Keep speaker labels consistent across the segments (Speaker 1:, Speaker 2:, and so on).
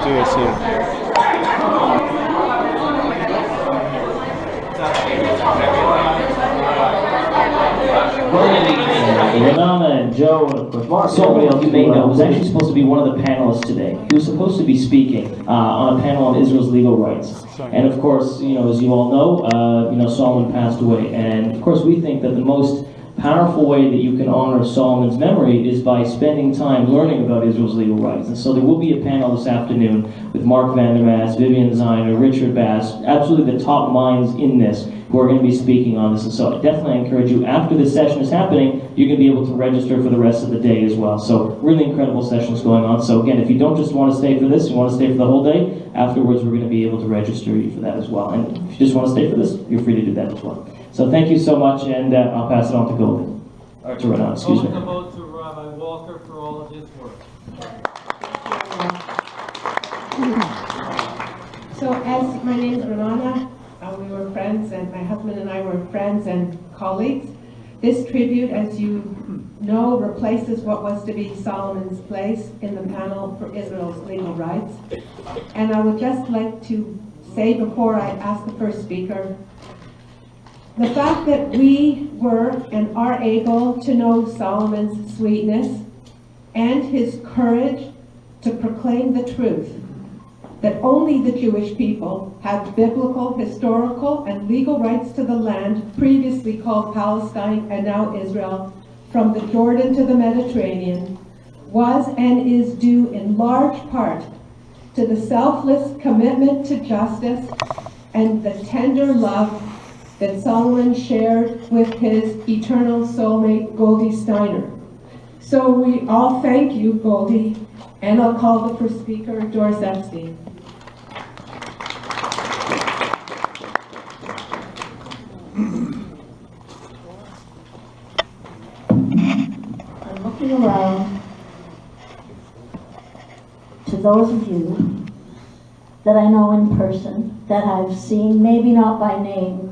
Speaker 1: do this here.
Speaker 2: Renanah and Joe, and of course Mark, somebody else you may know, was actually supposed to be one of the panelists today. He was supposed to be speaking on a panel on Israel's legal rights. And of course, you know, as you all know, Solomon passed away. And of course, we think that the most powerful way that you can honor Solomon's memory is by spending time learning about Israel's legal rights. And so there will be a panel this afternoon with Mark Vandermass, Vivian Ziner, Richard Bass, absolutely the top minds in this who are going to be speaking on this. And so definitely I encourage you, after this session is happening, you're going to be able to register for the rest of the day as well. So really incredible sessions going on. So again, if you don't just want to stay for this, you want to stay for the whole day, afterwards we're going to be able to register you for that as well. And if you just want to stay for this, you're free to do that as well. So thank you so much, and I'll pass it on to Goldie. Or to Renanah, excuse me.
Speaker 3: Welcome to Rabbi Walker for all of his work.
Speaker 4: So as my name is Renanah, we were friends, and my husband and I were friends and colleagues. This tribute, as you know, replaces what was to be Solomon's place in the panel for Israel's legal rights. And I would just like to say before I ask the first speaker, the fact that we were and are able to know Solomon's sweetness and his courage to proclaim the truth, that only the Jewish people had biblical, historical, and legal rights to the land previously called Palestine and now Israel, from the Jordan to the Mediterranean, was and is due in large part to the selfless commitment to justice and the tender love that Solomon shared with his eternal soulmate, Goldie Steiner. So we all thank you, Goldie, and I'll call the first speaker, Doris Epstein.
Speaker 5: I'm looking around to those of you that I know in person, that I've seen, maybe not by name,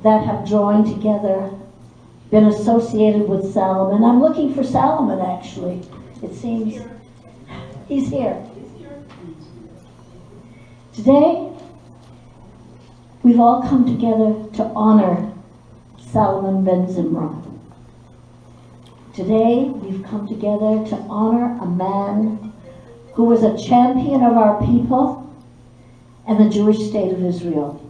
Speaker 5: that have joined together, been associated with Salomon. I'm looking for Salomon, actually. It seems he's here. Today, we've all come together to honor Salomon Benzimra. Today, we've come together to honor a man who was a champion of our people and the Jewish state of Israel.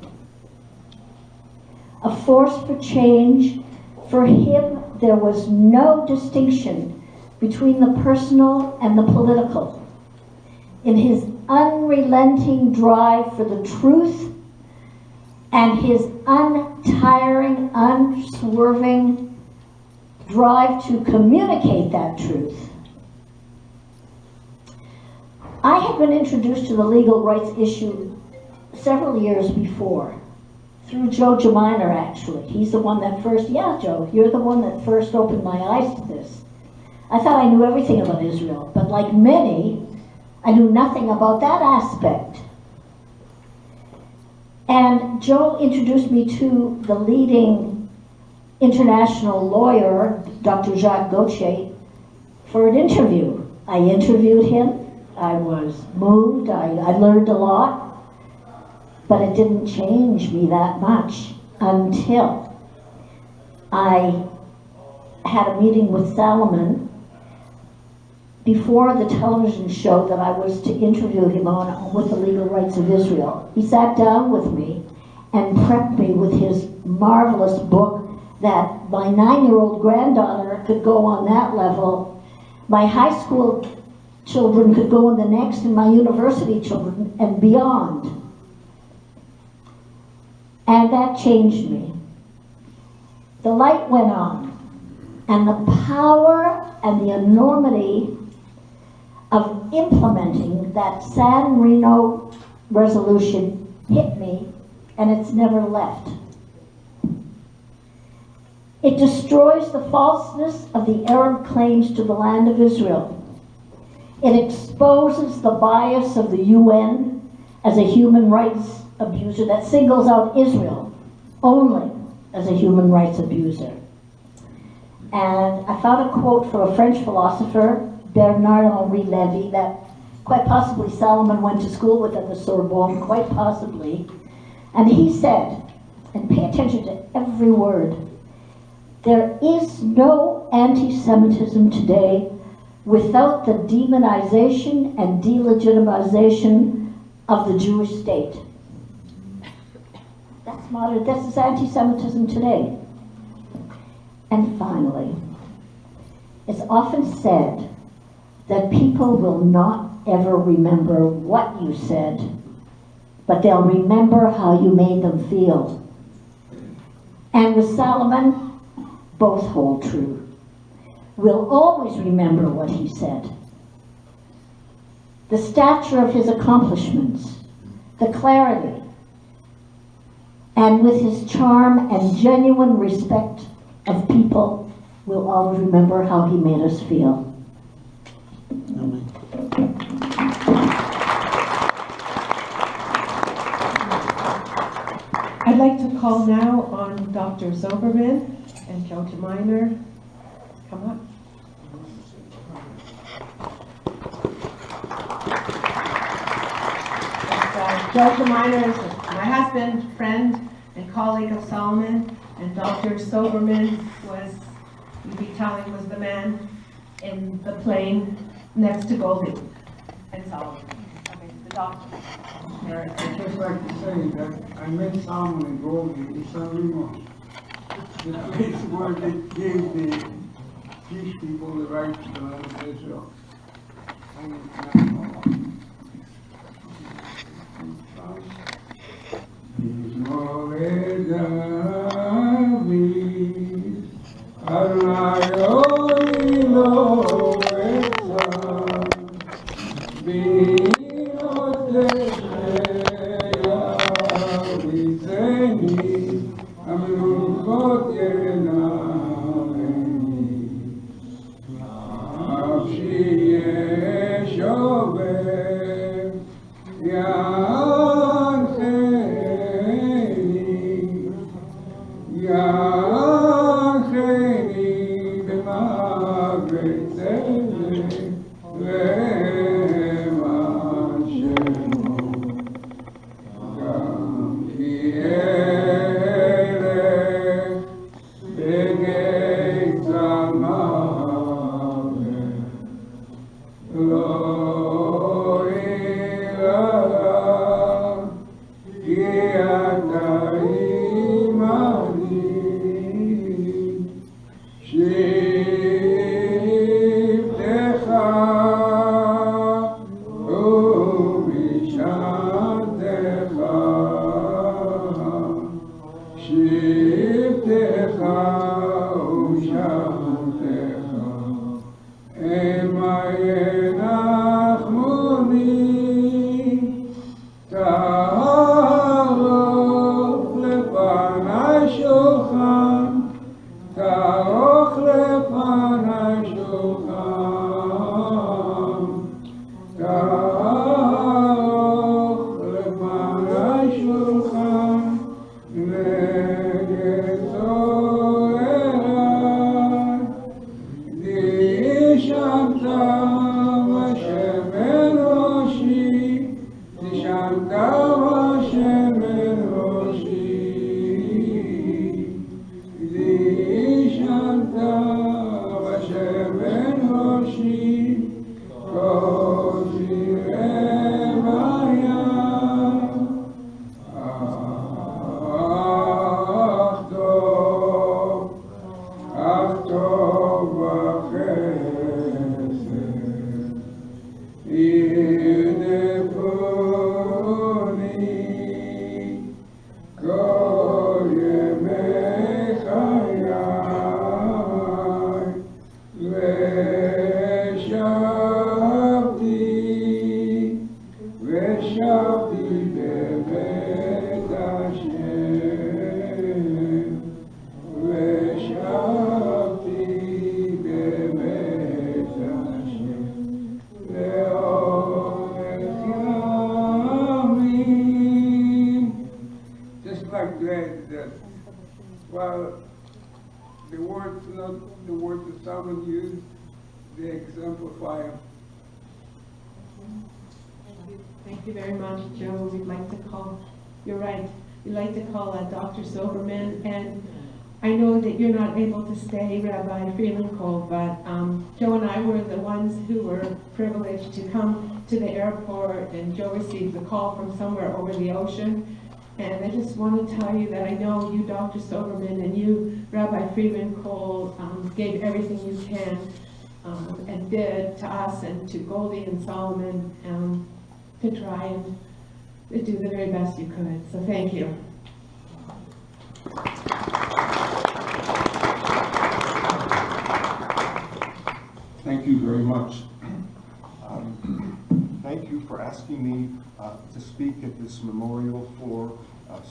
Speaker 5: A force for change. For him, there was no distinction between the personal and the political. In his unrelenting drive for the truth and his untiring, unswerving drive to communicate that truth. I had been introduced to the legal rights issue several years before, through Joe Gemeimer, actually. He's the one that first, yeah, Joe, you're the one that first opened my eyes to this. I thought I knew everything about Israel, but like many, I knew nothing about that aspect. And Joe introduced me to the leading international lawyer, Dr. Jacques Gauthier, for an interview. I interviewed him. I was moved. I learned a lot. But it didn't change me that much until I had a meeting with Salomon before the television show that I was to interview him on with the legal rights of Israel. He sat down with me and prepped me with his marvelous book that my 9-year-old granddaughter could go on that level, my high school children could go on the next, and my university children and beyond. And that changed me. The light went on, and the power and the enormity of implementing that San Reno resolution hit me, and it's never left. It destroys the falseness of the Arab claims to the land of Israel. It exposes the bias of the UN as a human rights abuser that singles out Israel only as a human rights abuser. And I found a quote from a French philosopher, Bernard-Henri Lévy, that Quite possibly Solomon went to school with at the Sorbonne, quite possibly. And he said, and pay attention to every word, there is no anti-Semitism today without the demonization and delegitimization of the Jewish state. That's modern, this is anti-Semitism today. And finally, it's often said that people will not ever remember what you said, but they'll remember how you made them feel. And with Solomon, both hold true. We'll always remember what he said. The stature of his accomplishments, the clarity, and with his charm and genuine respect of people, we'll always remember how he made us feel.
Speaker 1: Amen.
Speaker 4: I'd like to call now on Dr. Zoberman and Joe Gemeimer. Come up. Joe Gemeimer is my husband, friend, and colleague of Solomon, and Dr. Zoberman was, you'd be telling, was the man in the plane next to Goldie and Solomon. I mean, the doctor.
Speaker 6: I'd just like to say that I met Solomon and Goldie in San Remo, the place where they gave the Jewish people the right to the land of Israel. While the words, not the words that Solomon used, they exemplify him.
Speaker 4: Thank you very much, Joe. We'd like to call, you're right, we'd like to call Dr. Zoberman, and I know that you're not able to stay, Rabbi Freeman-Cole, but Joe and I were the ones who were privileged to come to the airport, and Joe received a call from somewhere over the ocean. And I just want to tell you that I know you, Dr. Zoberman, and you, Rabbi Freeman-Cole, gave everything you can and did to us and to Goldie and Solomon to try and do the very best you could. So thank you.
Speaker 7: Thank you very much. Thank you for asking me to speak at this memorial for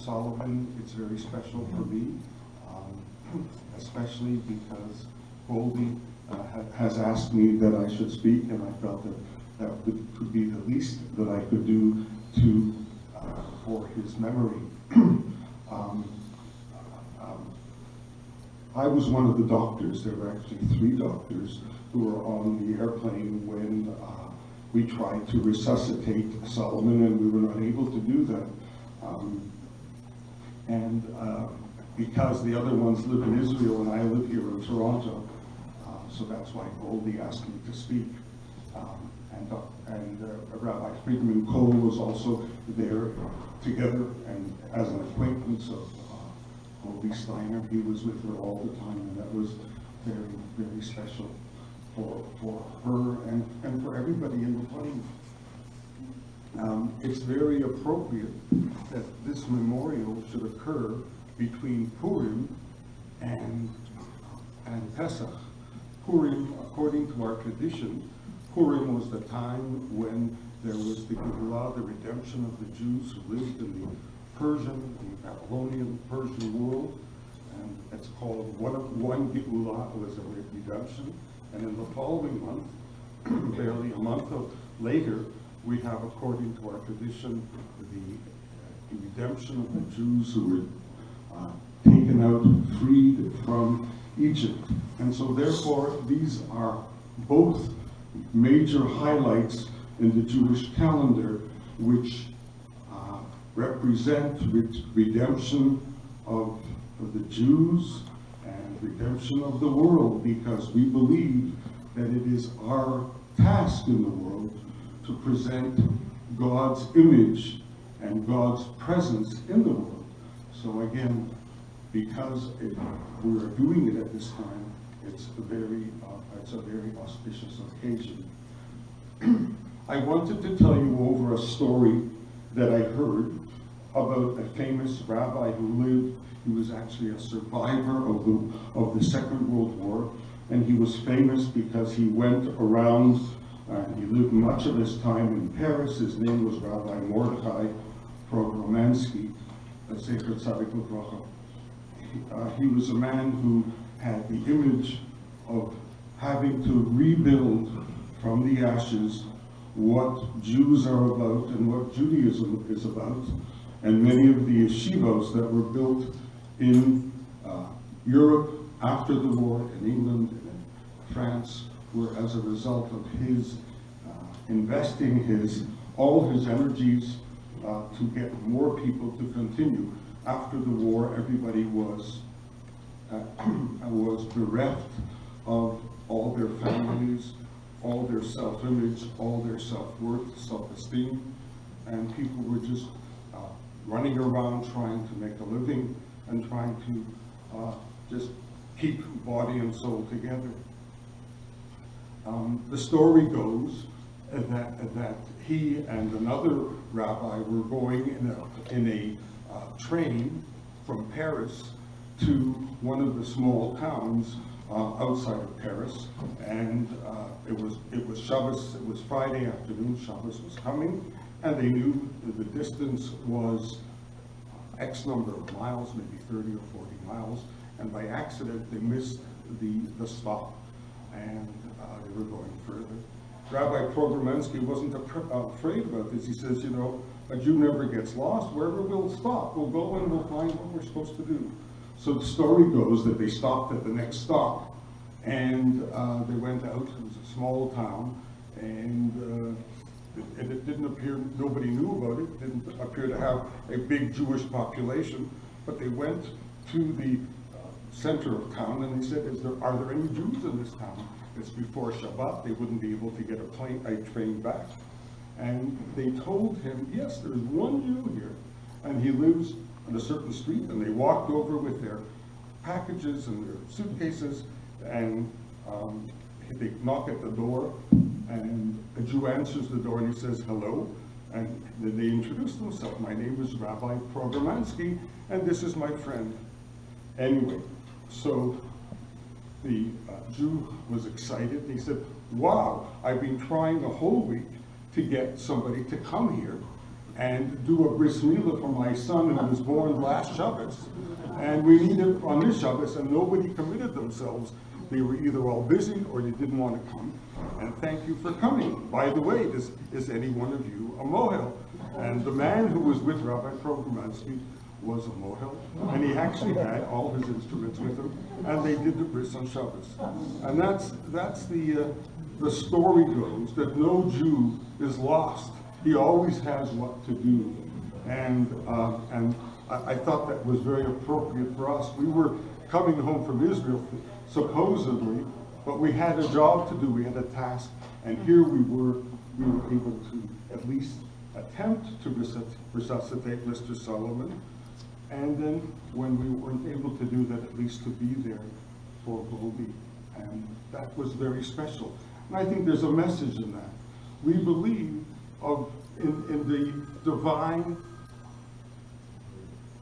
Speaker 7: Solomon. It's very special for me, especially because Goldie has asked me that I should speak, and I felt that that could be the least that I could do for his memory. I was one of the doctors. There were actually 3 doctors who were on the airplane when we tried to resuscitate Solomon, and we were not able to do that. Because the other ones live in Israel and I live here in Toronto, so that's why Goldie asked me to speak. Rabbi Freeman-Cole was also there together, and as an acquaintance of Goldie Steiner, he was with her all the time, and that was very, very special for her and for everybody in the plane. It's very appropriate that this memorial should occur between Purim and Pesach. Purim, according to our tradition, Purim was the time when there was the Geulah, the redemption of the Jews who lived in the Persian, the Babylonian Persian world, and it's called one Geulah was a redemption. And in the following month, barely a month later, we have, according to our tradition, the redemption of the Jews who were taken out, freed from Egypt. And so therefore, these are both major highlights in the Jewish calendar, which represent redemption of the Jews and redemption of the world, because we believe that it is our task in the world to present God's image and God's presence in the world. So again, because we are doing it at this time, it's a very auspicious occasion. I wanted to tell you over a story that I heard about a famous rabbi who lived. He was actually a survivor of the Second World War, and he was famous because he went around and he lived much of his time in Paris. His name was Rabbi Mordechai Romansky. He was a man who had the image of having to rebuild from the ashes what Jews are about and what Judaism is about. And many of the yeshivos that were built in Europe after the war, in England and in France, were as a result of his investing all his energies to get more people to continue. After the war, everybody was bereft of all their families, all their self-image, all their self-worth, self-esteem, and people were just running around trying to make a living and trying to just keep body and soul together. The story goes that he and another rabbi were going in a train from Paris to one of the small towns outside of Paris, and it was Shabbos. It was Friday afternoon. Shabbos was coming, and they knew that the distance was X number of miles, maybe 30 or 40 miles, and by accident they missed the stop, and they were going further. Rabbi Pogromensky wasn't afraid about this. He says, you know, a Jew never gets lost. Wherever we'll stop, we'll go and we'll find what we're supposed to do. So the story goes that they stopped at the next stop, and they went out. It was a small town, and and it didn't appear, nobody knew about it, didn't appear to have a big Jewish population, but they went to the center of town and they said, are there any Jews in this town? It's before Shabbat, they wouldn't be able to get a train back. And they told him, yes, there's one Jew here, and he lives on a certain street, and they walked over with their packages and their suitcases, and they knock at the door, and a Jew answers the door, and he says, hello, and then they introduce themselves. My name is Rabbi Programansky, and this is my friend. Anyway, so the Jew was excited. He said, wow, I've been trying a whole week to get somebody to come here and do a bris milah for my son who was born last Shabbos. And we need it on this Shabbos, and nobody committed themselves. They were either all busy or they didn't want to come. And thank you for coming. By the way, is any one of you a mohel? And the man who was with Rabbi Programansky was a mohel, and he actually had all his instruments with him, and they did the bris on Shabbos. And that's the story goes, that no Jew is lost. He always has what to do. And I thought that was very appropriate for us. We were coming home from Israel, supposedly, but we had a job to do, we had a task, and here we were able to at least attempt to resuscitate Mr. Solomon, and then when we weren't able to do that, at least to be there for Goldie, and that was very special. And I think there's a message in that. We believe in the divine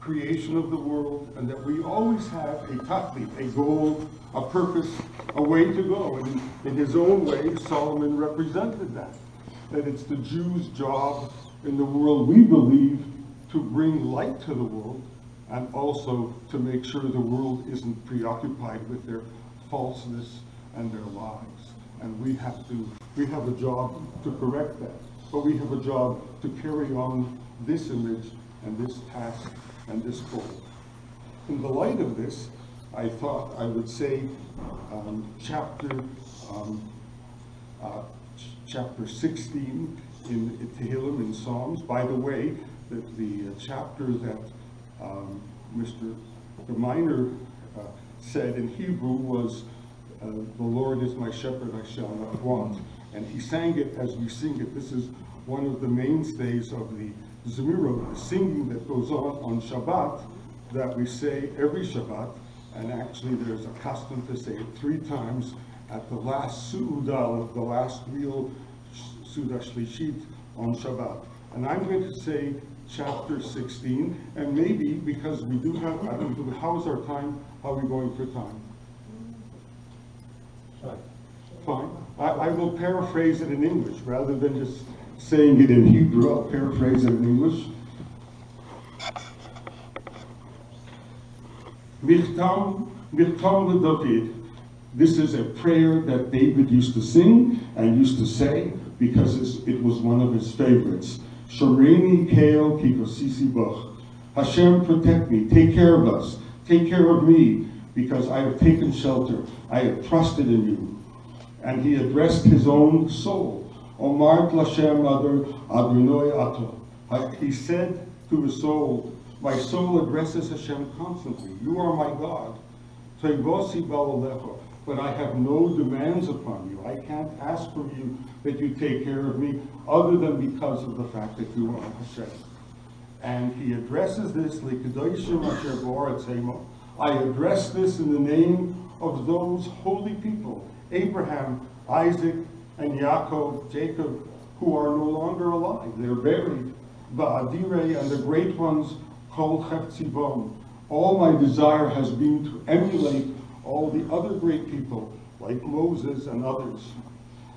Speaker 7: creation of the world, and that we always have a tachlit, a goal, a purpose, a way to go. And in his own way, Solomon represented that it's the Jew's job in the world, we believe, to bring light to the world, and also to make sure the world isn't preoccupied with their falseness and their lies. And we have a job to correct that, but we have a job to carry on this image and this task and this goal. In the light of this, I thought I would say chapter 16 in Tehillim, in Psalms. By the way, the chapter that Mr. Gemeimer said in Hebrew was, the Lord is my shepherd, I shall not want. And he sang it as we sing it. This is one of the mainstays of the Zemira, the singing that goes on Shabbat, that we say every Shabbat, and actually there's a custom to say it 3 times at the last Su'udah, the last real Su'udah Shlishit on Shabbat. And I'm going to say chapter 16, and maybe, because we do have, I don't know, how's our time? How are we going for time? Fine. I will paraphrase it in English, rather than just saying it in Hebrew. I'll paraphrase it in English. Michtam LeDavid. This is a prayer that David used to sing and used to say because it was one of his favorites. Shomreini Keo Kikosisi Boch. Hashem, protect me, take care of us, take care of me, because I have taken shelter, I have trusted in you. And he addressed his own soul. Omar Lashem Adonai Ato. He said to his soul, my soul addresses Hashem constantly. You are my God. But I have no demands upon you. I can't ask from you that you take care of me other than because of the fact that you are Hashem. And he addresses this, I address this in the name of those holy people, Abraham, Isaac, and Yaakov, Jacob, who are no longer alive. They're buried. Ba'adirei, and the great ones called Cheftzibon. All my desire has been to emulate all the other great people, like Moses and others.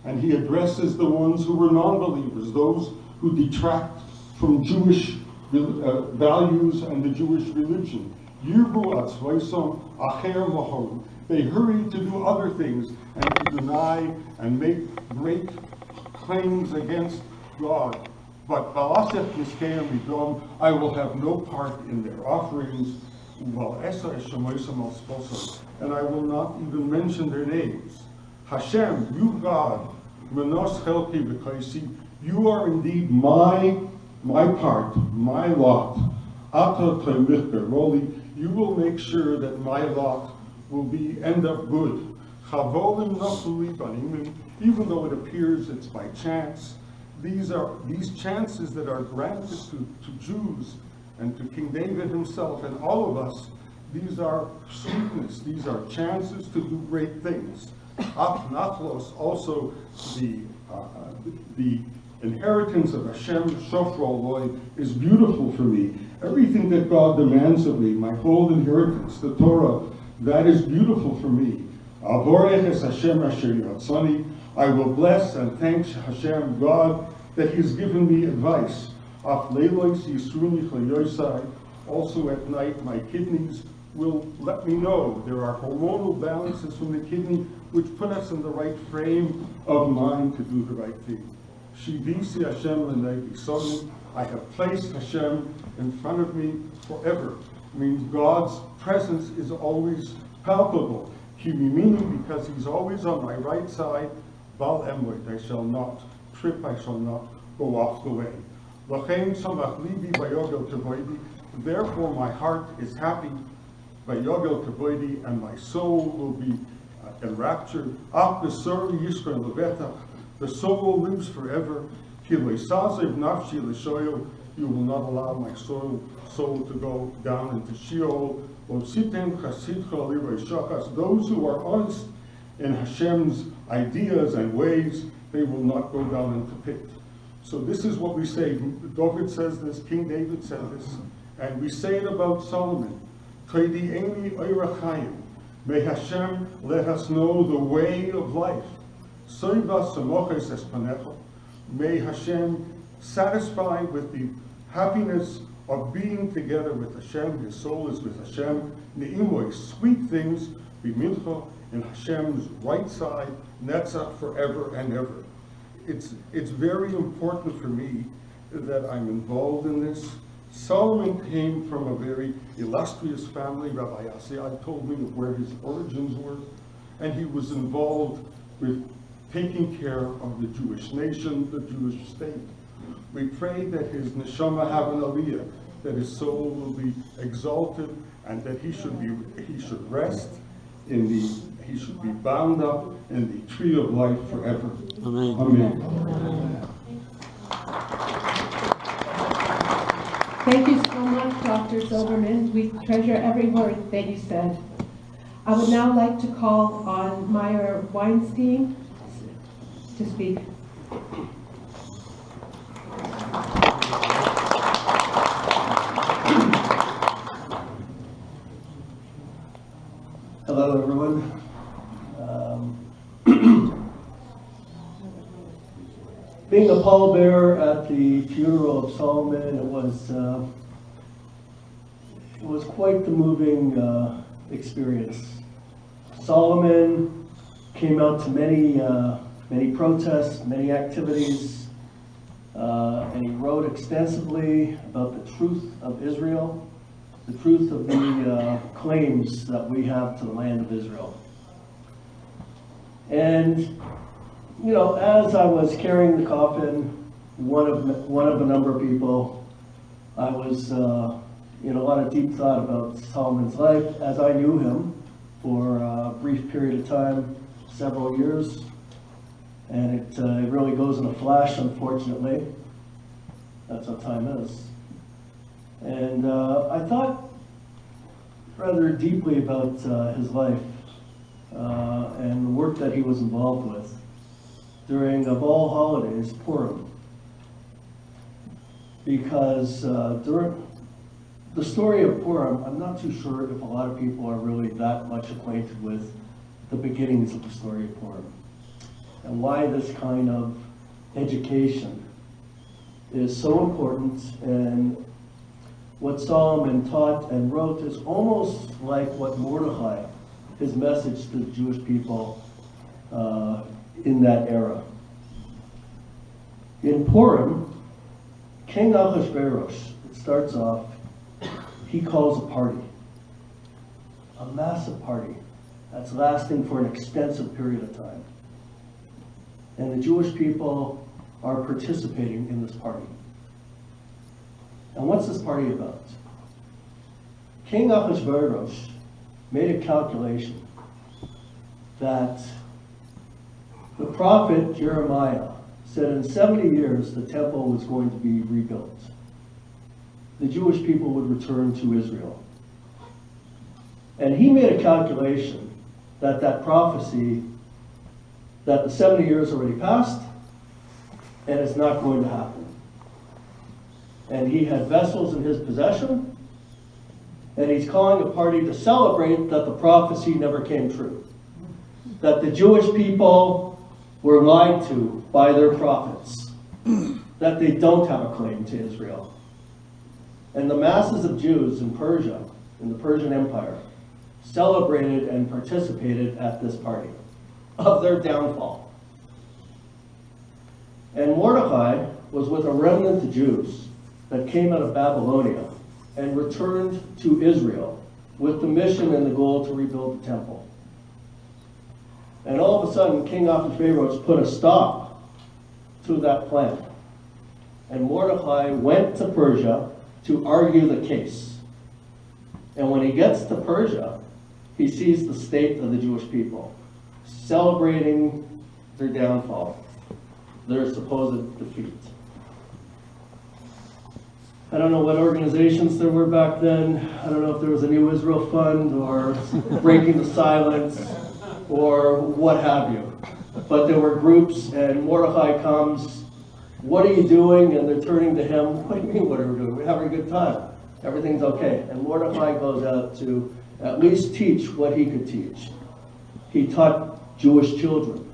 Speaker 7: And he addresses the ones who were non-believers, those who detract from Jewish values and the Jewish religion. Yirbu atzvaisom acher mahon. They hurry to do other things and to deny and make great claims against God. But Balasech Niskei Midom, I will have no part in their offerings, and I will not even mention their names. Hashem, you God, Menos Chelki B'Kaisi, You are indeed my part, my lot. You will make sure that my lot will end up good. Even though it appears it's by chance, these chances that are granted to Jews and to King David himself and all of us, these are sweetness, these are chances to do great things. Nachlos, also the inheritance of Hashem, Shofro Loi, is beautiful for me. Everything that God demands of me, my whole inheritance, the Torah, that is beautiful for me. I will bless and thank Hashem, God, that He's given me advice. Also at night, my kidneys will let me know there are hormonal balances from the kidney which put us in the right frame of mind to do the right thing. Shivisi Hashem l'nei, I have placed Hashem in front of me forever. It means God's presence is always palpable. Meaning because He's always on my right side. Bal emwit, I shall not trip, I shall not go off the way. Therefore my heart is happy, and my soul will be enraptured. The soul lives forever. You will not allow my soul to go down into Sheol. Those who are honest in Hashem's ideas and ways, they will not go down into pit. So this is what we say. David says this, King David said this, and we say it about Solomon. May Hashem let us know the way of life. May Hashem satisfy with the happiness of being together with Hashem. His soul is with Hashem. Ne'imoy, sweet things, b'mincha, in Hashem's right side, netzach, forever and ever. It's very important for me that I'm involved in this. Solomon came from a very illustrious family. Rabbi Yossi told me of where his origins were, and he was involved with taking care of the Jewish nation, the Jewish state. We pray that his neshama have an aliyah, that his soul will be exalted, and that he should rest in he should be bound up in the tree of life forever.
Speaker 1: Amen.
Speaker 7: Amen.
Speaker 4: Thank you so much, Dr. Zoberman. We treasure every word that you said. I would now like to call on Meir Weinstein to speak.
Speaker 8: Hello, everyone. Being a pallbearer at the funeral of Solomon, it was quite the moving experience. Solomon came out to many protests, many activities, and he wrote extensively about the truth of Israel, the truth of the claims that we have to the land of Israel. And you know, as I was carrying the coffin, one of a number of people, I was in a lot of deep thought about Solomon's life, as I knew him for a brief period of time, several years, and it really goes in a flash, unfortunately. That's how time is. And I thought rather deeply about his life and the work that he was involved with during, of all holidays, Purim. Because during the story of Purim, I'm not too sure if a lot of people are really that much acquainted with the beginnings of the story of Purim and why this kind of education is so important. And what Solomon taught and wrote is almost like what Mordechai, his message to the Jewish people in that era. In Purim, King Ahasuerus, it starts off, he calls a party, a massive party that's lasting for an extensive period of time. And the Jewish people are participating in this party. And what's this party about? King Ahasuerus made a calculation that the prophet Jeremiah said in 70 years the temple was going to be rebuilt. The Jewish people would return to Israel. And he made a calculation that that prophecy, that the 70 years already passed, and it's not going to happen. And he had vessels in his possession, and he's calling a party to celebrate that the prophecy never came true. That the Jewish people were lied to by their prophets, that they don't have a claim to Israel. And the masses of Jews in Persia, in the Persian Empire, celebrated and participated at this party of their downfall. And Mordecai was with a remnant of Jews that came out of Babylonia and returned to Israel with the mission and the goal to rebuild the temple. And all of a sudden, King Ahasuerus put a stop to that plan. And Mordecai went to Persia to argue the case. And when he gets to Persia, he sees the state of the Jewish people, celebrating their downfall, their supposed defeat. I don't know what organizations there were back then. I don't know if there was a New Israel Fund or Breaking the Silence or what have you. But there were groups, and Mordecai comes, "What are you doing?" And they're turning to him, "What do you mean, what are we doing? We're having a good time. Everything's okay." And Mordecai goes out to at least teach what he could teach. He taught Jewish children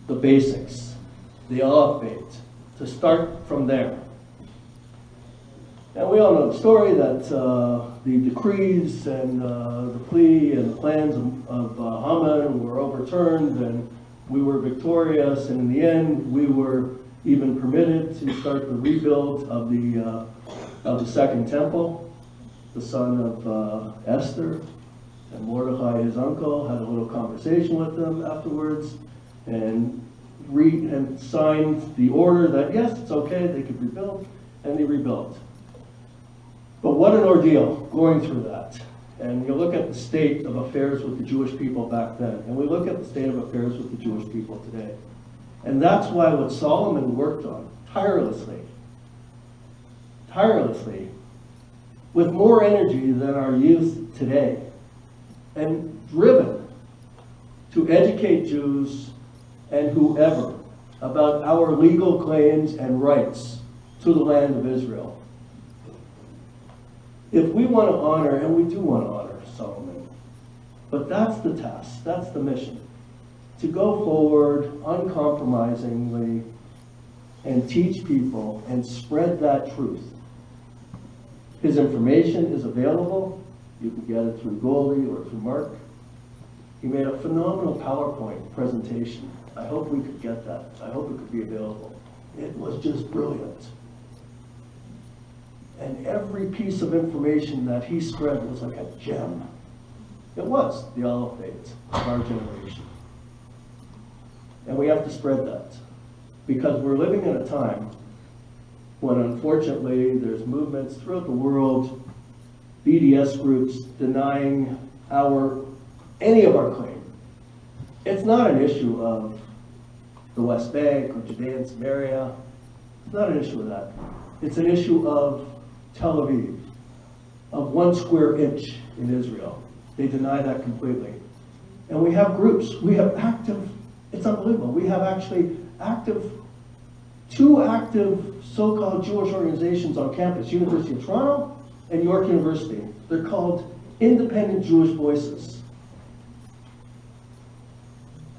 Speaker 8: the basics, the alphabet, to start from there. And we all know the story that the decrees and the plea and the plans of Haman were overturned, and we were victorious, and in the end we were even permitted to start the rebuild of the Second Temple. The son of Esther, and Mordecai, his uncle, had a little conversation with them afterwards, and signed the order that yes, it's okay, they could rebuild, and they rebuilt. But what an ordeal going through that. And you look at the state of affairs with the Jewish people back then, and we look at the state of affairs with the Jewish people today. And that's why what Solomon worked on tirelessly, with more energy than our youth today, and driven to educate Jews and whoever about our legal claims and rights to the land of Israel. If we want to honor, and we do want to honor Solomon, but that's the task, that's the mission, to go forward uncompromisingly and teach people and spread that truth. His information is available. You can get it through Goldie or through Mark. He made a phenomenal PowerPoint presentation. I hope we could get that. I hope it could be available. It was just brilliant. And every piece of information that he spread was like a gem. It was the olive fate of our generation. And we have to spread that, because we're living in a time when unfortunately there's movements throughout the world, BDS groups denying any of our claim. It's not an issue of the West Bank or Judea and Samaria. It's not an issue of that. It's an issue of Tel Aviv, of 1 square inch in Israel. They deny that completely. And we have groups, we have active, it's unbelievable. We have actually two active so-called Jewish organizations on campus, University of Toronto and York University. They're called Independent Jewish Voices.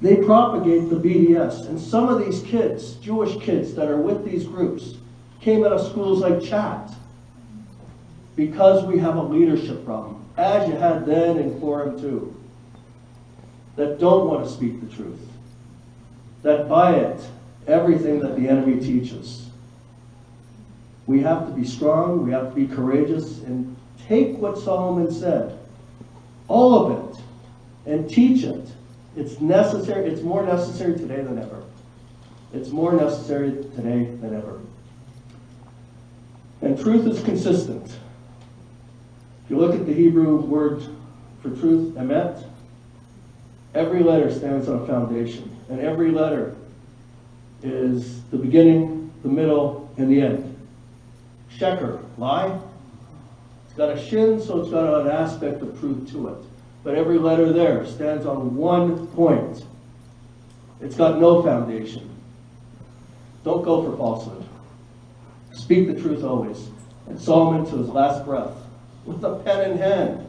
Speaker 8: They propagate the BDS, and some of these kids, Jewish kids that are with these groups, came out of schools like Chat, because we have a leadership problem, as you had then in Forum 2, that don't want to speak the truth, that buy it, everything that the enemy teaches. We have to be strong, we have to be courageous, and take what Solomon said, all of it, and teach it. It's necessary, it's more necessary today than ever. It's more necessary today than ever. And truth is consistent. If you look at the Hebrew word for truth, emet, every letter stands on a foundation, and every letter is the beginning, the middle, and the end. Sheker, lie. It's got a shin, so it's got an aspect of truth to it. But every letter there stands on one point. It's got no foundation. Don't go for falsehood. Speak the truth always. And Solomon, to his last breath, with a pen in hand,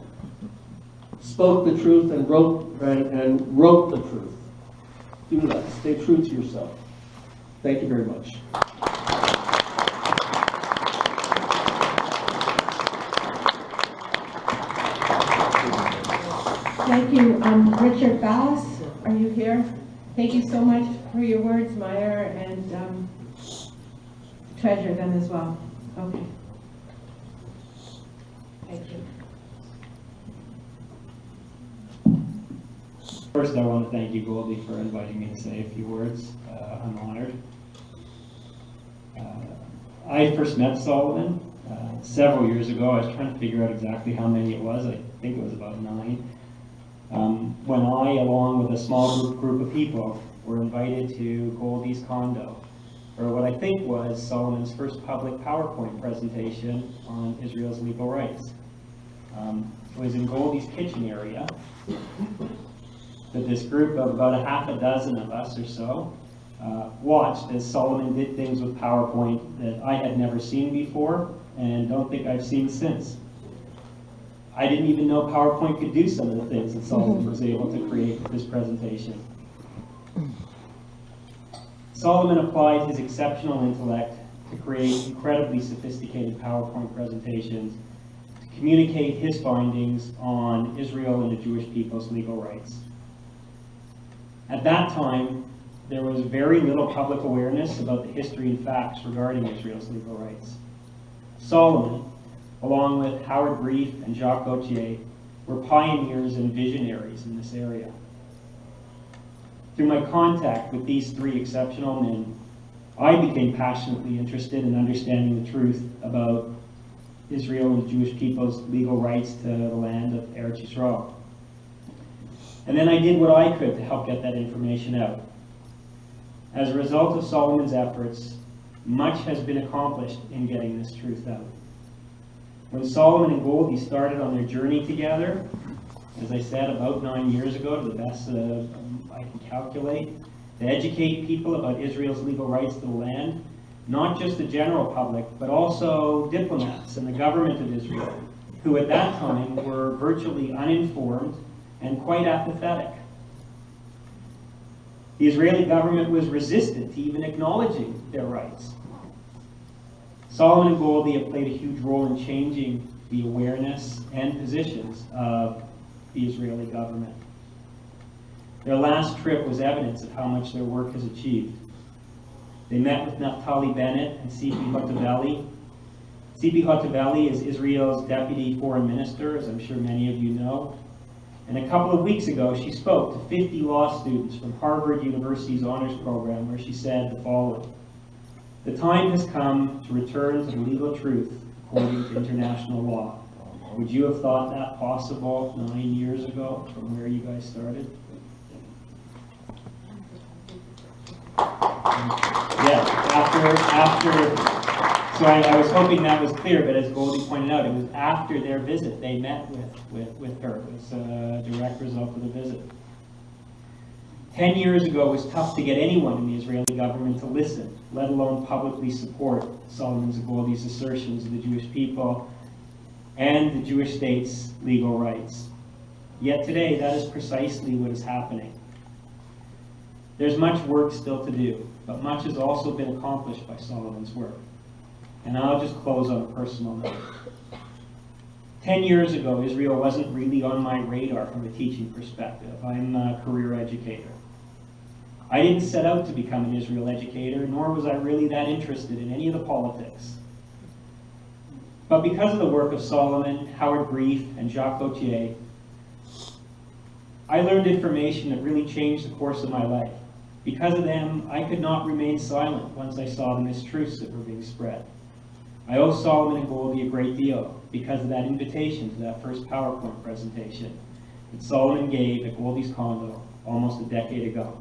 Speaker 8: spoke the truth and wrote the truth. Do that. Stay true to yourself. Thank you very much.
Speaker 4: Thank you. Richard Bass, are you here? Thank you so much for your words, Meir, and treasure them as well. Okay. Thank you.
Speaker 9: First, I want to thank you, Goldie, for inviting me to say a few words. I'm honored. I first met Solomon several years ago. I was trying to figure out exactly how many it was. I think it was about 9. When I, along with a small group of people, were invited to Goldie's condo, or what I think was Solomon's first public PowerPoint presentation on Israel's legal rights. It was in Goldie's kitchen area that this group of about a half a dozen of us or so watched as Solomon did things with PowerPoint that I had never seen before and don't think I've seen since. I didn't even know PowerPoint could do some of the things that Solomon was able to create with this presentation. Solomon applied his exceptional intellect to create incredibly sophisticated PowerPoint presentations to communicate his findings on Israel and the Jewish people's legal rights. At that time, there was very little public awareness about the history and facts regarding Israel's legal rights. Solomon, along with Howard Brief and Jacques Gauthier, were pioneers and visionaries in this area. Through my contact with these 3 exceptional men, I became passionately interested in understanding the truth about Israel and the Jewish people's legal rights to the land of Eretz Yisrael. And then I did what I could to help get that information out. As a result of Solomon's efforts, much has been accomplished in getting this truth out. When Solomon and Goldie started on their journey together, as I said, about 9 years ago, to the best I can calculate, to educate people about Israel's legal rights to the land, not just the general public, but also diplomats and the government of Israel, who at that time were virtually uninformed and quite apathetic. The Israeli government was resistant to even acknowledging their rights. Solomon and Goldie have played a huge role in changing the awareness and positions of the Israeli government. Their last trip was evidence of how much their work has achieved. They met with Naftali Bennett and Tzipi Hotovely. Tzipi Hotovely is Israel's deputy foreign minister, as I'm sure many of you know. And a couple of weeks ago, she spoke to 50 law students from Harvard University's honors program, where she said the following: "The time has come to return to the legal truth according to international law." Would you have thought that possible 9 years ago from where you guys started? So I was hoping that was clear, but as Goldie pointed out, it was after their visit they met with her. It was a direct result of the visit. 10 years ago, it was tough to get anyone in the Israeli government to listen, let alone publicly support Solomon's and Goldie's assertions of the Jewish people and the Jewish state's legal rights. Yet today, that is precisely what is happening. There's much work still to do, but much has also been accomplished by Solomon's work. And I'll just close on a personal note. 10 years ago, Israel wasn't really on my radar from a teaching perspective. I'm a career educator. I didn't set out to become an Israel educator, nor was I really that interested in any of the politics. But because of the work of Solomon, Howard Brief, and Jacques Gauthier, I learned information that really changed the course of my life. Because of them, I could not remain silent once I saw the mistruths that were being spread. I owe Solomon and Goldie a great deal because of that invitation to that first PowerPoint presentation that Solomon gave at Goldie's condo almost a decade ago.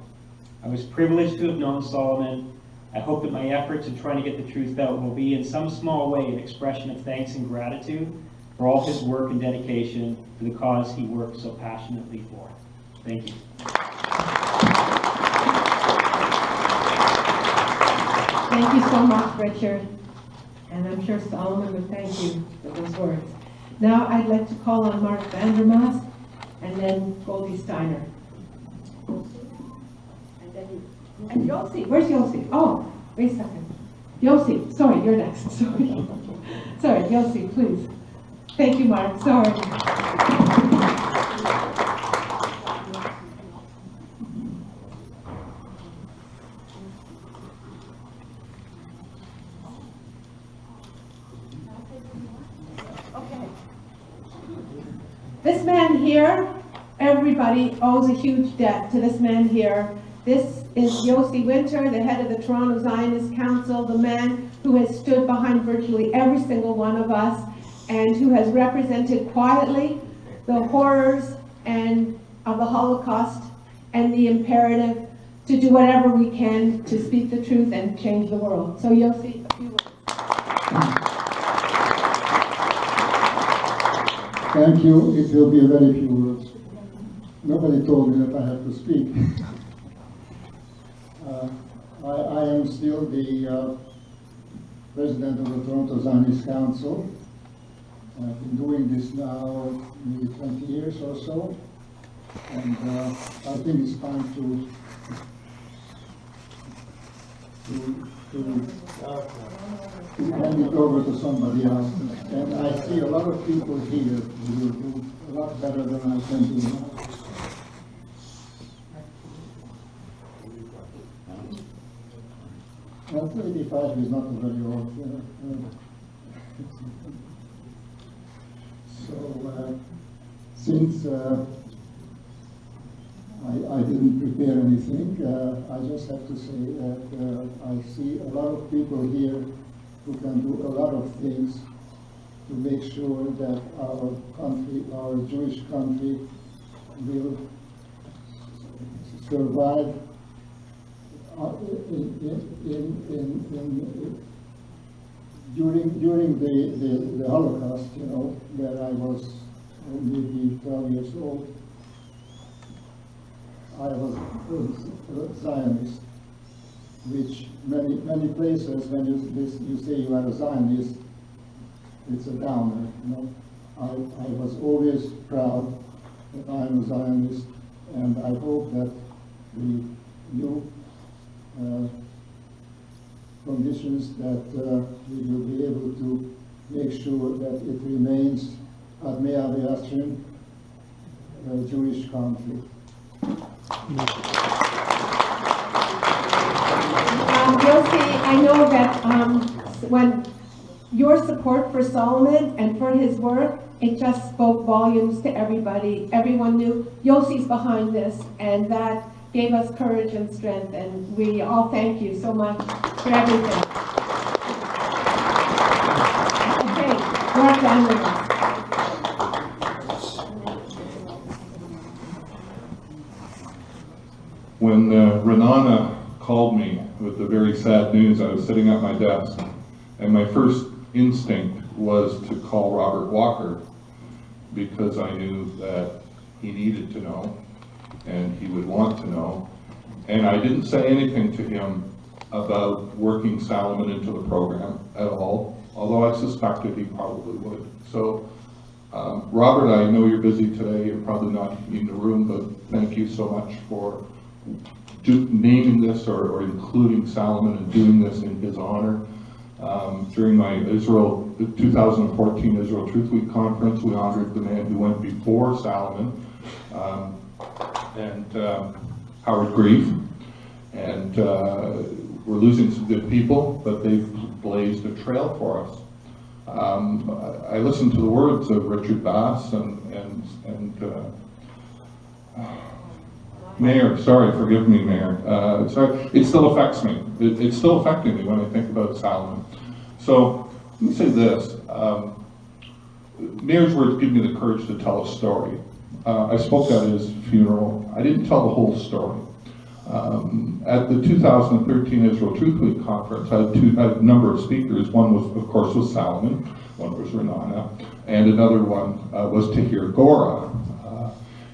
Speaker 9: I was privileged to have known Solomon. I hope that my efforts in trying to get the truth out will be in some small way an expression of thanks and gratitude for all his work and dedication to the cause he worked so passionately for. Thank you.
Speaker 4: Thank you so much, Richard. And I'm sure Solomon would thank you for those words. Now I'd like to call on Mark Vandermass and then Goldie Steiner. And Yossi, where's Yossi? Oh, wait a second. Yossi, sorry, you're next. Sorry. Sorry, Yossi, please. Thank you, Mark. Sorry. This man here, everybody owes a huge debt to this man here. This is Yossi Winter, the head of the Toronto Zionist Council, the man who has stood behind virtually every single one of us and who has represented quietly the horrors and of the Holocaust and the imperative to do whatever we can to speak the truth and change the world. So Yossi, a few words.
Speaker 10: Thank you. It will be a very few words. Nobody told me that I have to speak. I am still the president of the Toronto Zionist Council. I've been doing this now maybe 20 years or so, and I think it's time to hand it over to somebody else. And I see a lot of people here who will do a lot better than I can do now. Well, 85 is not a very old. So, since I didn't prepare anything, I just have to say that I see a lot of people here who can do a lot of things to make sure that our country, our Jewish country, will survive during the Holocaust, you know, where I was maybe 12 years old. I was a Zionist, which many places when you say you are a Zionist, it's a downer, you know. I was always proud that I'm a Zionist, and I hope that the new conditions that we will be able to make sure that it remains a Jewish country.
Speaker 4: Yossi, I know that when your support for Solomon and for his work, it just spoke volumes to everybody. Everyone knew Yossi's behind this, and that gave us courage and strength, and we all thank you so much for everything. Okay, Mark Vandermass.
Speaker 11: When Renanah called me with the very sad news, I was sitting at my desk, and my first instinct was to call Robert Walker, because I knew that he needed to know, and he would want to know. And I didn't say anything to him about working Salomon into the program at all, although I suspected he probably would. So, Robert, I know you're busy today, you're probably not in the room, but thank you so much for naming this or including Salomon and doing this in his honor. During my 2014 Israel Truth Week conference, we honored the man who went before Salomon, and Howard Grief. And we're losing some good people, but they've blazed a trail for us. I listened to the words of Richard Bass and Meir, sorry, forgive me, Meir. It still affects me. It's still affecting me when I think about Salomon. So, let me say this. Meir's words give me the courage to tell a story. I spoke at his funeral. I didn't tell the whole story. At the 2013 Israel Truth Week conference, I had a number of speakers. One was, of course, was Salomon, one was Renanah, and another one was Tahir Gora.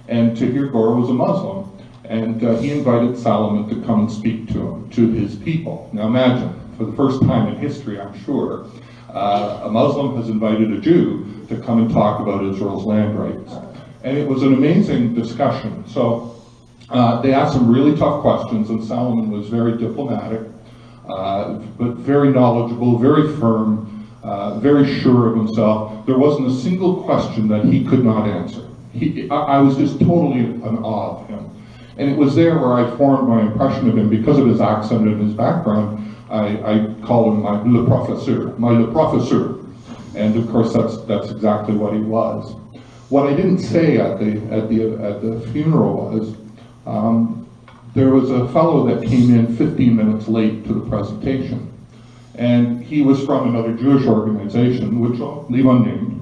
Speaker 11: And Tahir Gora was a Muslim, and he invited Salomon to come and speak to him, to his people. Now imagine, for the first time in history, I'm sure, a Muslim has invited a Jew to come and talk about Israel's land rights. And it was an amazing discussion. So they asked some really tough questions, and Salomon was very diplomatic, but very knowledgeable, very firm, very sure of himself. There wasn't a single question that he could not answer. I was just totally in awe of him. And it was there where I formed my impression of him because of his accent and his background. I call him my le professeur. And of course that's exactly what he was. What I didn't say at the funeral was, there was a fellow that came in 15 minutes late to the presentation. And he was from another Jewish organization, which I'll leave unnamed.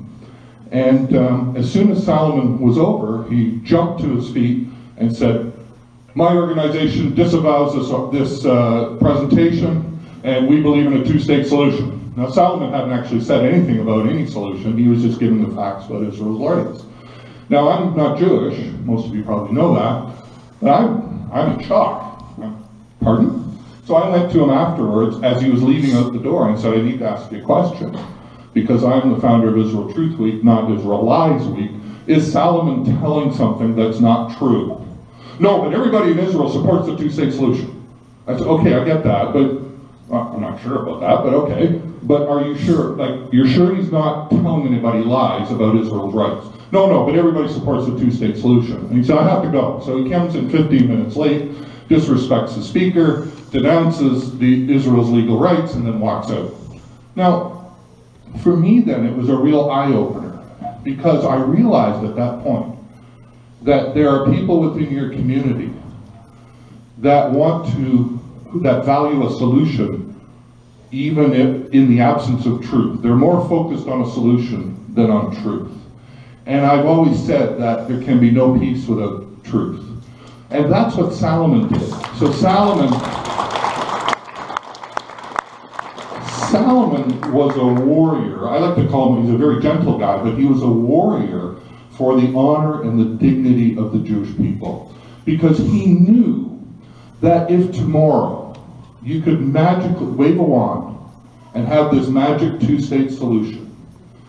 Speaker 11: And as soon as Salomon was over, he jumped to his feet and said, "My organization disavows this presentation, and we believe in a two-state solution." Now, Salomon hadn't actually said anything about any solution. He was just giving the facts about Israel's rights. Now, I'm not Jewish. Most of you probably know that. But I'm in shock. Pardon? So I went to him afterwards as he was leaving out the door and said, "I need to ask you a question. Because I'm the founder of Israel Truth Week, not Israel Lies Week. Is Salomon telling something that's not true?" "No, but everybody in Israel supports the two-state solution." I said, "Okay, I get that, but I'm not sure about that, but okay. But are you sure, you're sure he's not telling anybody lies about Israel's rights?" No, but everybody supports the two-state solution." And he said, "I have to go." So he comes in 15 minutes late, disrespects the speaker, denounces Israel's legal rights, and then walks out. Now, for me then, it was a real eye-opener, because I realized at that point that there are people within your community that that value a solution even if in the absence of truth. They're more focused on a solution than on truth. And I've always said that there can be no peace without truth. And that's what Salomon did. So Salomon was a warrior. I like to call him, he's a very gentle guy, but he was a warrior for the honor and the dignity of the Jewish people. Because he knew that if tomorrow you could magically wave a wand and have this magic two-state solution,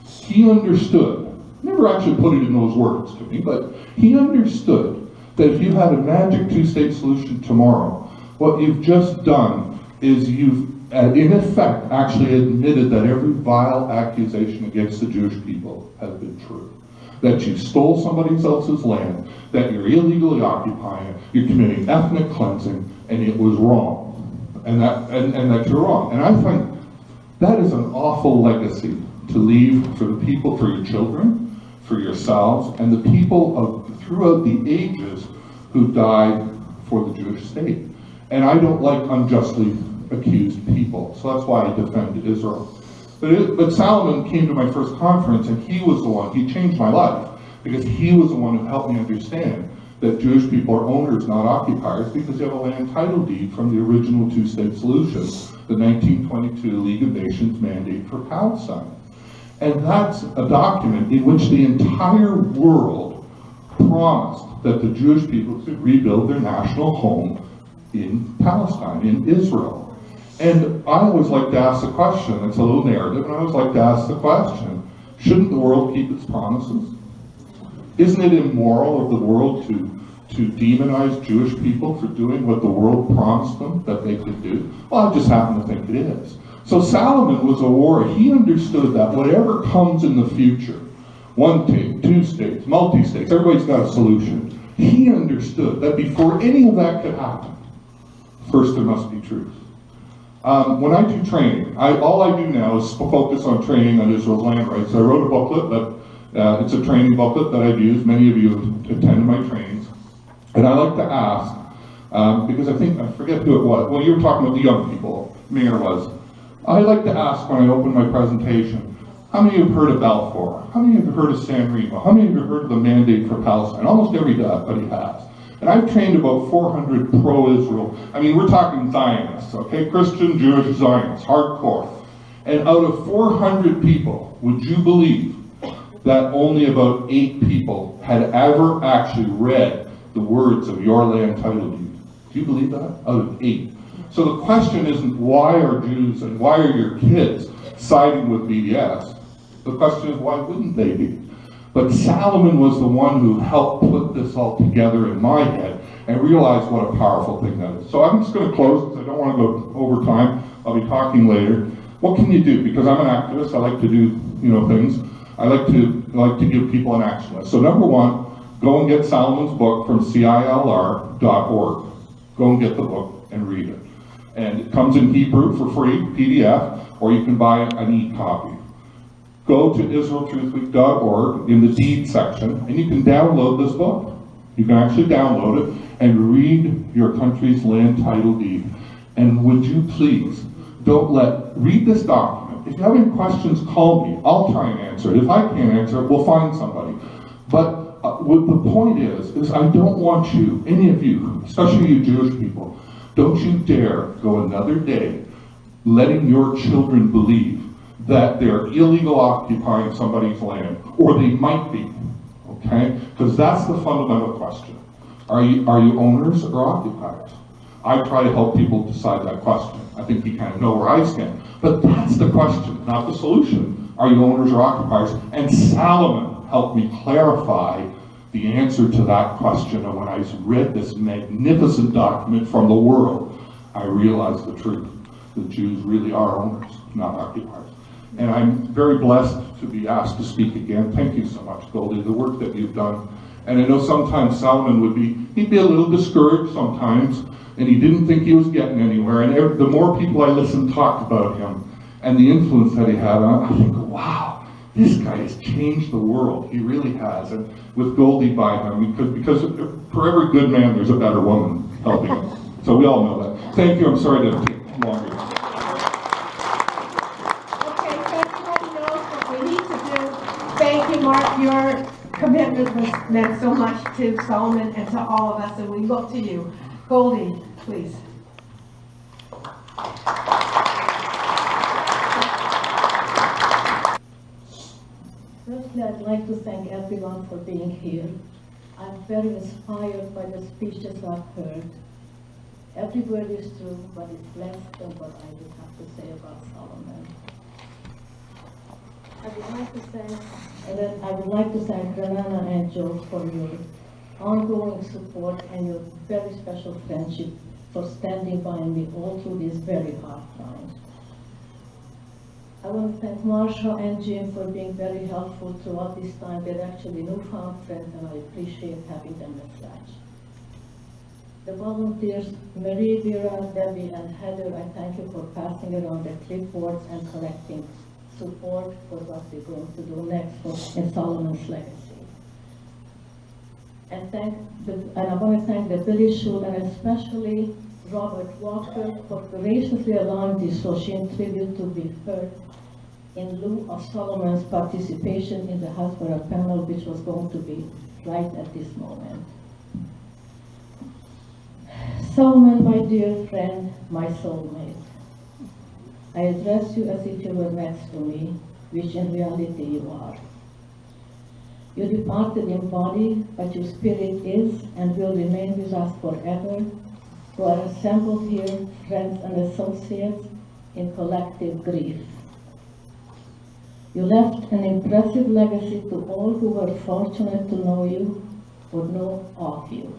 Speaker 11: he understood, never actually put it in those words to me, but he understood that if you had a magic two-state solution tomorrow, what you've just done is you've, in effect, actually admitted that every vile accusation against the Jewish people has been true. That you stole somebody else's land, that you're illegally occupying it, you're committing ethnic cleansing, and it was wrong. And that you're wrong. And I think that is an awful legacy to leave for the people, for your children, for yourselves, and the people throughout the ages who died for the Jewish state. And I don't like unjustly accused people, so that's why I defend Israel. But Salomon came to my first conference, and he was the one, he changed my life, because he was the one who helped me understand that Jewish people are owners, not occupiers, because they have a land title deed from the original two-state solution, the 1922 League of Nations mandate for Palestine. And that's a document in which the entire world promised that the Jewish people could rebuild their national home in Palestine, in Israel. And I always like to ask the question, it's a little narrative, and I always like to ask the question, shouldn't the world keep its promises? Isn't it immoral of the world to demonize Jewish people for doing what the world promised them that they could do? Well, I just happen to think it is. So Salomon was a warrior. He understood that whatever comes in the future, one state, two states, multi-states, everybody's got a solution. He understood that before any of that could happen, first there must be truth. When I do training, all I do now is focus on training on Israel's land rights. I wrote a booklet that it's a training booklet that I've used. Many of you have attended my trainings. And I like to ask, because I forget who it was. Well, you were talking about the young people, Meir was. I like to ask when I open my presentation, how many of you have heard of Balfour? How many of you have heard of San Remo? How many of you have heard of the Mandate for Palestine? Almost everybody has. And I've trained about 400 pro-Israel. I mean, we're talking Zionists, okay? Christian, Jewish Zionists, hardcore. And out of 400 people, would you believe that only about 8 people had ever actually read the words of your land title deed? Do you believe that? Out of 8. So the question isn't why are Jews and why are your kids siding with BDS? The question is why wouldn't they be? But Salomon was the one who helped put this all together in my head and realize what a powerful thing that is. So I'm just going to close because I don't want to go over time. I'll be talking later. What can you do? Because I'm an activist. I like to do, things. I like to give people an action list. So number 1, go and get Salomon's book from CILR.org. Go and get the book and read it. And it comes in Hebrew for free, PDF, or you can buy an e-copy. Go to IsraelTruthWeek.org in the deed section, and you can download this book. You can actually download it and read your country's land title deed. And would you please, read this document. If you have any questions, call me. I'll try and answer it. If I can't answer it, we'll find somebody. But what the point is I don't want you, any of you, especially you Jewish people, don't you dare go another day letting your children believe that they're illegal occupying somebody's land, or they might be, okay? Because that's the fundamental question. Are you owners or occupiers? I try to help people decide that question. I think you kind of know where I stand. But that's the question, not the solution. Are you owners or occupiers? And Salomon helped me clarify the answer to that question. And when I read this magnificent document from the world, I realized the truth. The Jews really are owners, not occupiers. And I'm very blessed to be asked to speak again. Thank you so much, Goldie, the work that you've done. And I know sometimes Salomon he'd be a little discouraged sometimes, and he didn't think he was getting anywhere. And the more people I listened talk about him and the influence that he had on, I think, wow, this guy has changed the world. He really has. And with Goldie by him, because for every good man, there's a better woman helping him. So we all know that. Thank you. I'm sorry to take longer.
Speaker 4: Thank you, Mark. Your commitment meant so much to Solomon and to all of us, and we look to you. Goldie, please.
Speaker 5: Firstly, I'd like to thank everyone for being here. I'm very inspired by the speeches I've heard. Every word is true, but it's less than what I would have to say about Solomon. I would like to thank Renanah and Joe for your ongoing support and your very special friendship for standing by me all through these very hard times. I want to thank Marsha and Jim for being very helpful throughout this time. They're actually newfound friends, and I appreciate having them as such. The volunteers, Marie, Vera, Debbie, and Heather, I thank you for passing around the clipboards and collecting support for what we're going to do next in Solomon's legacy. And I want to thank the village Shul and especially Robert Walker for graciously allowing the Soshin tribute to be heard in lieu of Solomon's participation in the Hasbara panel, which was going to be right at this moment. Solomon, my dear friend, my soulmate, I address you as if you were next to me, which in reality you are. You departed in body, but your spirit is and will remain with us forever, who are assembled here, friends and associates, in collective grief. You left an impressive legacy to all who were fortunate to know you or know of you.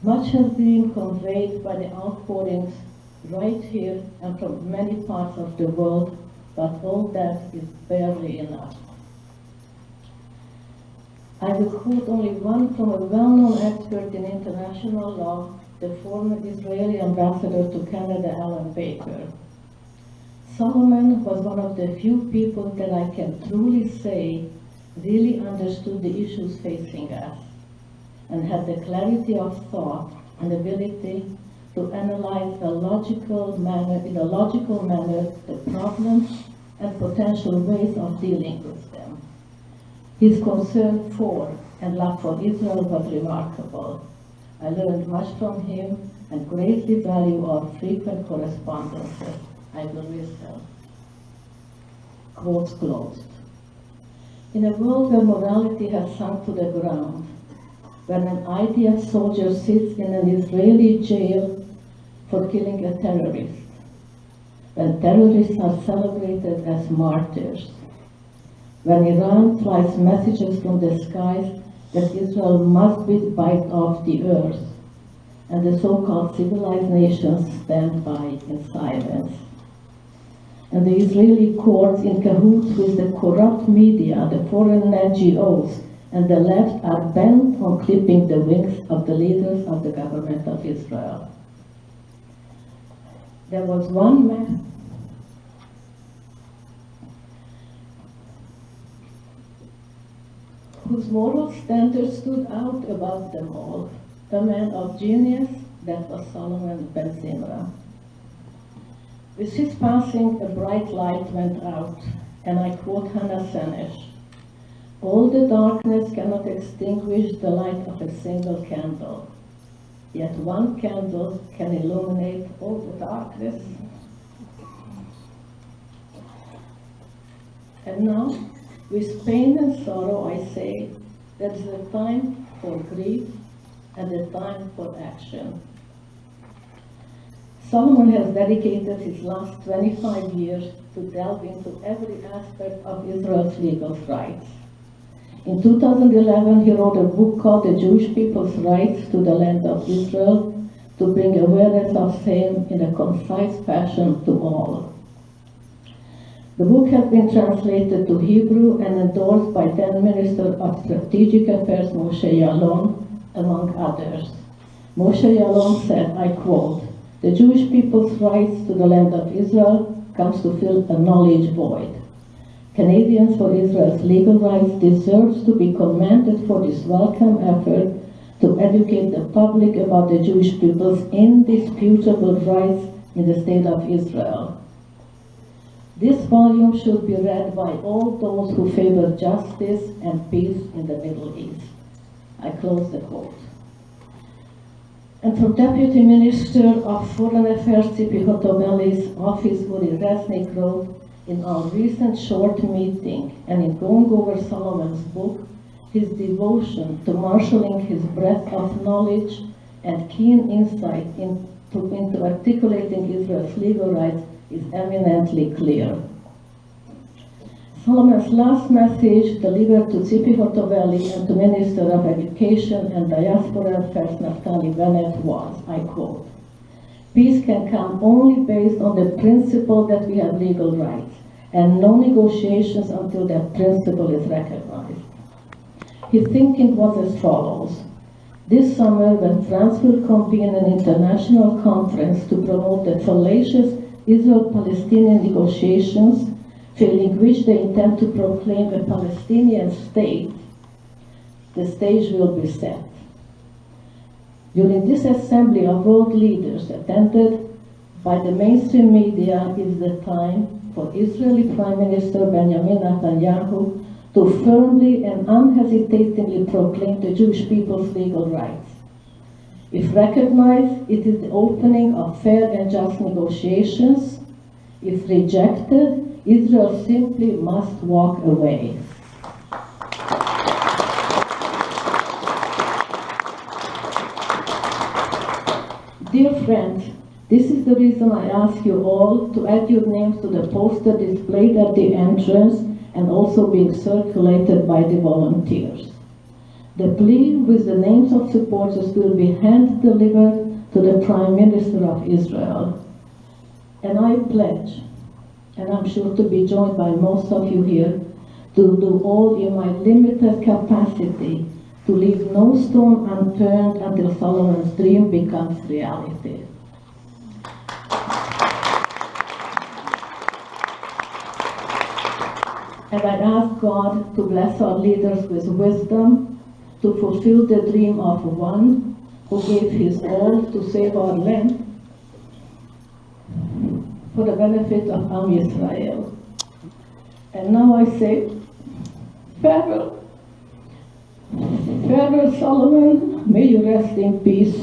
Speaker 5: Much has been conveyed by the outpourings right here and from many parts of the world, but all that is barely enough. I will quote only one from a well-known expert in international law, the former Israeli ambassador to Canada, Alan Baker. Solomon was one of the few people that I can truly say really understood the issues facing us.
Speaker 12: and had the clarity of thought and ability to analyze in a logical manner the problems and potential ways of dealing with them. His concern for and love for Israel was remarkable. I learned much from him and greatly value our frequent correspondences. I will miss them. Quotes closed. In a world where morality has sunk to the ground, when an IDF soldier sits in an Israeli jail for killing a terrorist, when terrorists are celebrated as martyrs, when Iran flies messages from the skies that Israel must be wiped off the earth, and the so-called civilized nations stand by in silence. And the Israeli courts in cahoots with the corrupt media, the foreign NGOs, and the left are bent on clipping the wings of the leaders of the government of Israel. There was one man whose moral standards stood out above them all, a man of genius, that was SALOMON BENZIMRA. With his passing, a bright light went out, and I quote Hannah Senesh, "All the darkness cannot extinguish the light of a single candle, yet one candle can illuminate all the darkness." And now, with pain and sorrow, I say, there is a time for grief and a time for action. Solomon has dedicated his last 25 years to delve into every aspect of Israel's legal rights. In 2011, he wrote a book called The Jewish People's Rights to the Land of Israel, to bring awareness of same in a concise fashion to all. The book has been translated to Hebrew and endorsed by then Minister of Strategic Affairs Moshe Yaalon, among others. Moshe Yaalon said, I quote, "The Jewish people's rights to the land of Israel comes to fill a knowledge void. Canadians for Israel's legal rights deserves to be commended for this welcome effort to educate the public about the Jewish people's indisputable rights in the state of Israel. This volume should be read by all those who favor justice and peace in the Middle East." I close the quote. And from Deputy Minister of Foreign Affairs Tzipi Hotobelli's office, Uri Resnick, wrote, "In our recent short meeting and in going over Solomon's book, his devotion to marshalling his breadth of knowledge and keen insight into articulating Israel's legal rights is eminently clear." Solomon's last message delivered to Tzipi Hotobelli and to Minister of Education and Diaspora Affairs Naftali Bennett was, I quote, "Peace can come only based on the principle that we have legal rights, and no negotiations until that principle is recognized." His thinking was as follows. This summer, when France will convene an international conference to promote the fallacious Israel-Palestinian negotiations, failing which they intend to proclaim a Palestinian state, the stage will be set. During this assembly of world leaders attended by the mainstream media is the time for Israeli Prime Minister Benjamin Netanyahu to firmly and unhesitatingly proclaim the Jewish people's legal rights. If recognized, it is the opening of fair and just negotiations. If rejected, Israel simply must walk away. Dear friends, this is the reason I ask you all to add your names to the poster displayed at the entrance and also being circulated by the volunteers. The plea with the names of supporters will be hand-delivered to the Prime Minister of Israel. And I pledge, and I'm sure to be joined by most of you here, to do all in my limited capacity to leave no stone unturned until Solomon's dream becomes reality. And I ask God to bless our leaders with wisdom, to fulfill the dream of one who gave his all to save our land for the benefit of Am Yisrael. And now I say, farewell. Farewell, Solomon, may you rest in peace.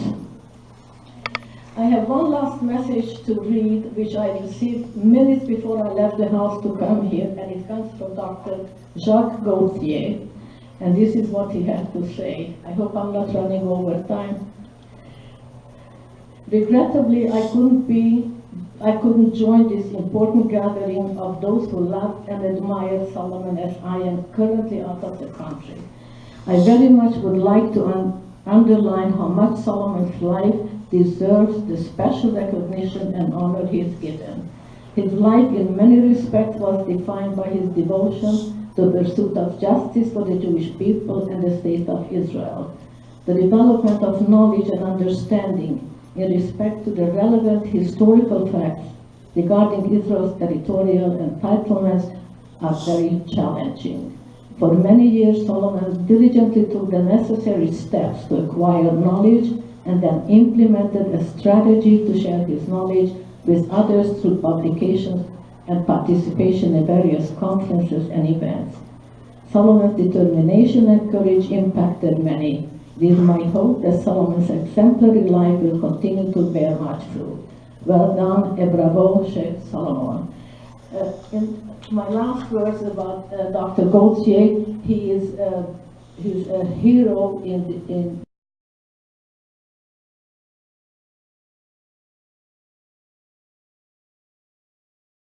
Speaker 12: I have one last message to read, which I received minutes before I left the house to come here, and it comes from Dr. Jacques Gauthier, and this is what he had to say. I hope I'm not running over time. Regrettably, I couldn't join this important gathering of those who love and admire Solomon, as I am currently out of the country. I very much would like to underline how much Solomon's life deserves the special recognition and honor he is given. His life in many respects was defined by his devotion to the pursuit of justice for the Jewish people and the state of Israel, the development of knowledge and understanding in respect to the relevant historical facts regarding Israel's territorial entitlements are very challenging. For many years, Solomon diligently took the necessary steps to acquire knowledge and then implemented a strategy to share his knowledge with others through publications and participation in various conferences and events. Solomon's determination and courage impacted many. It is my hope that Solomon's exemplary life will continue to bear much fruit. Well done, et bravo, Chef Solomon. In my last words about Dr. Gauthier, he's a hero in